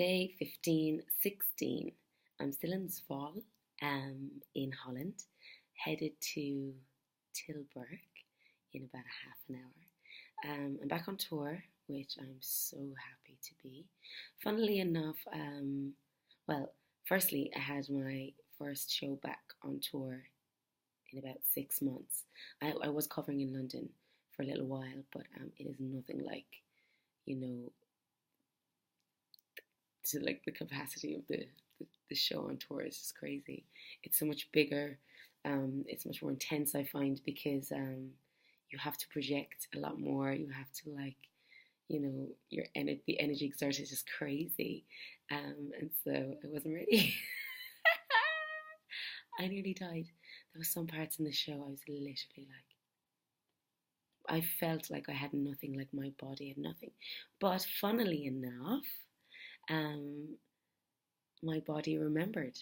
Day 15, 16. I'm still in Zwolle, in Holland, headed to Tilburg in about a half an hour. I'm back on tour, which I'm so happy to be. Funnily enough, well, firstly, I had my first show back on tour in about 6 months. I was covering in London for a little while, but it is nothing like, you know, to like the capacity of the show on tour is just crazy. It's so much bigger. It's much more intense, I find, because you have to project a lot more. You have to the energy exerted is just crazy, and so I wasn't ready. I nearly died. There were some parts in the show I was literally like, I felt like I had nothing, like my body had nothing. But funnily enough, um, my body remembered.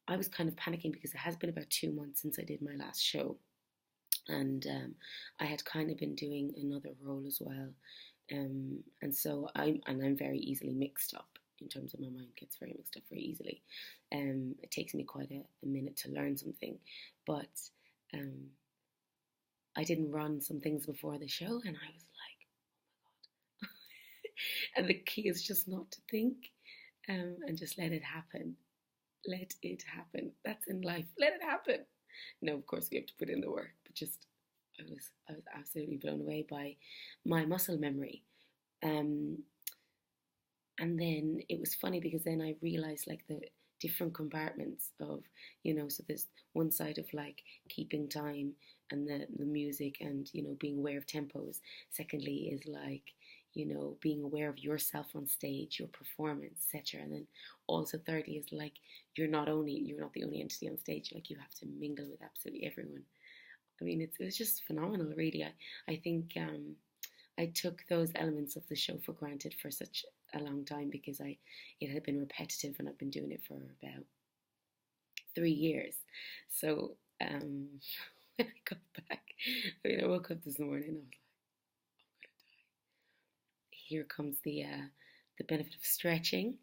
I was kind of panicking because it has been about 2 months since I did my last show, and I had kind of been doing another role as well, and so I'm very easily mixed up in terms of my mind gets very mixed up very easily. It takes me quite a minute to learn something, but um, I didn't run some things before the show, and I was like, oh my god! And the key is just not to think, and just let it happen. Let it happen. That's in life. Let it happen. No, of course we have to put in the work, but just I was absolutely blown away by my muscle memory. Um, and then it was funny because then I realized like the different compartments of, so there's one side of like keeping time and the music and, being aware of tempos. Secondly is like, being aware of yourself on stage, your performance, etc. And then also thirdly is like, you're not the only entity on stage, like you have to mingle with absolutely everyone. I mean, it was just phenomenal, really. I think I took those elements of the show for granted for such a long time because it had been repetitive and I've been doing it for about 3 years. So when I got back, I woke up this morning, I was like, I'm gonna die. Here comes the benefit of stretching.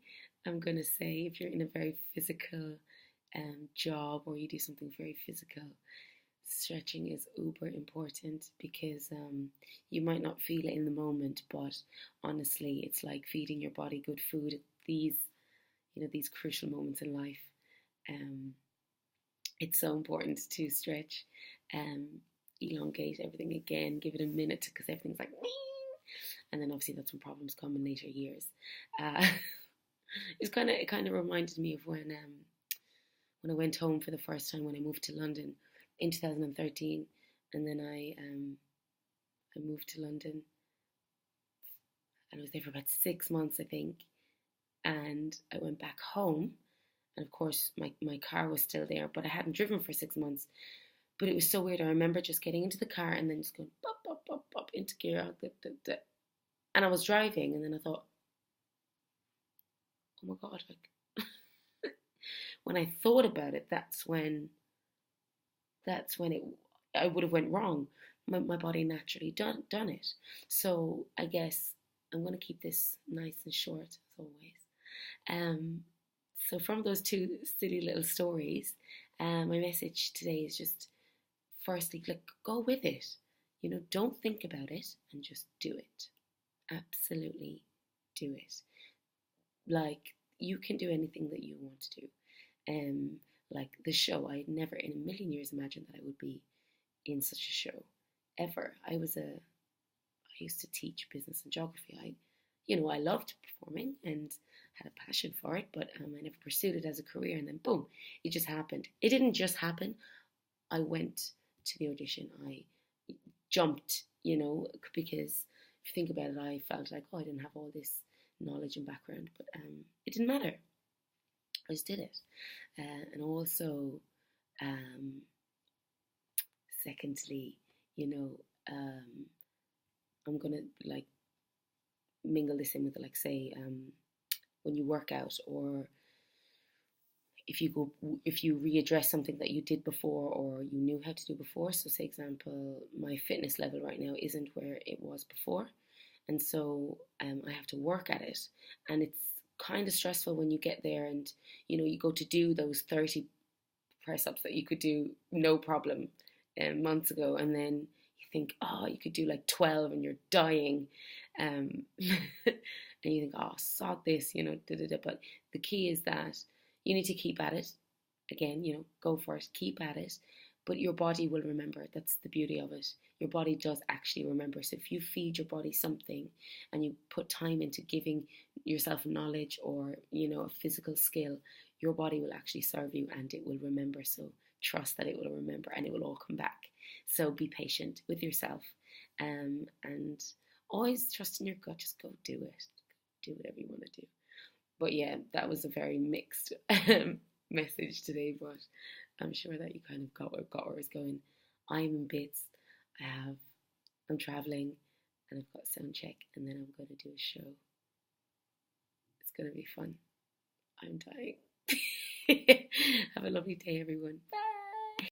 I'm gonna say if you're in a very physical job or you do something very physical, stretching is uber important because you might not feel it in the moment, but honestly, it's like feeding your body good food at these crucial moments in life. It's so important to stretch, um, elongate everything again, give it a minute because everything's like, and then obviously that's when problems come in later years. Uh, it kind of reminded me of when I went home for the first time when I moved to London in 2013, and then I moved to London, and I was there for about 6 months, I think, and I went back home, and of course my car was still there, but I hadn't driven for 6 months. But it was so weird. I remember just getting into the car and then just going pop, pop, pop, pop into gear, and I was driving, and then I thought, oh my god, like when I thought about it, that's when I would have went wrong. My body naturally done it. So I guess I'm going to keep this nice and short as always. So from those two silly little stories, my message today is just firstly, like, go with it. Don't think about it and just do it. Absolutely do it. Like, you can do anything that you want to do. Like the show, I had never in a million years imagined that I would be in such a show ever. I used to teach business and geography. I loved performing and had a passion for it, but I never pursued it as a career. And then boom, it just happened. It didn't just happen. I went to the audition. I jumped, because if you think about it, I felt like, I didn't have all this knowledge and background, but it didn't matter. I just did it. And also, secondly, I'm gonna like mingle this in with like say when you work out, or if you readdress something that you did before or you knew how to do before. So say example, my fitness level right now isn't where it was before, and so I have to work at it, and it's kind of stressful when you get there and you go to do those 30 press ups that you could do no problem months ago, and then you think, oh, you could do like 12 and you're dying. And you think, oh, sod this, But the key is that you need to keep at it. Again, go for it, keep at it. But your body will remember. That's the beauty of it. Your body does actually remember. So if you feed your body something and you put time into giving yourself knowledge or, a physical skill, your body will actually serve you and it will remember. So trust that it will remember and it will all come back. So be patient with yourself, and always trust in your gut. Just go do it. Do whatever you want to do. But yeah, that was a very mixed message today, but I'm sure that you kind of got where I was going. I'm in bits. I'm traveling, and I've got a sound check, and then I'm going to do a show. It's going to be fun. I'm dying. Have a lovely day, everyone. Bye.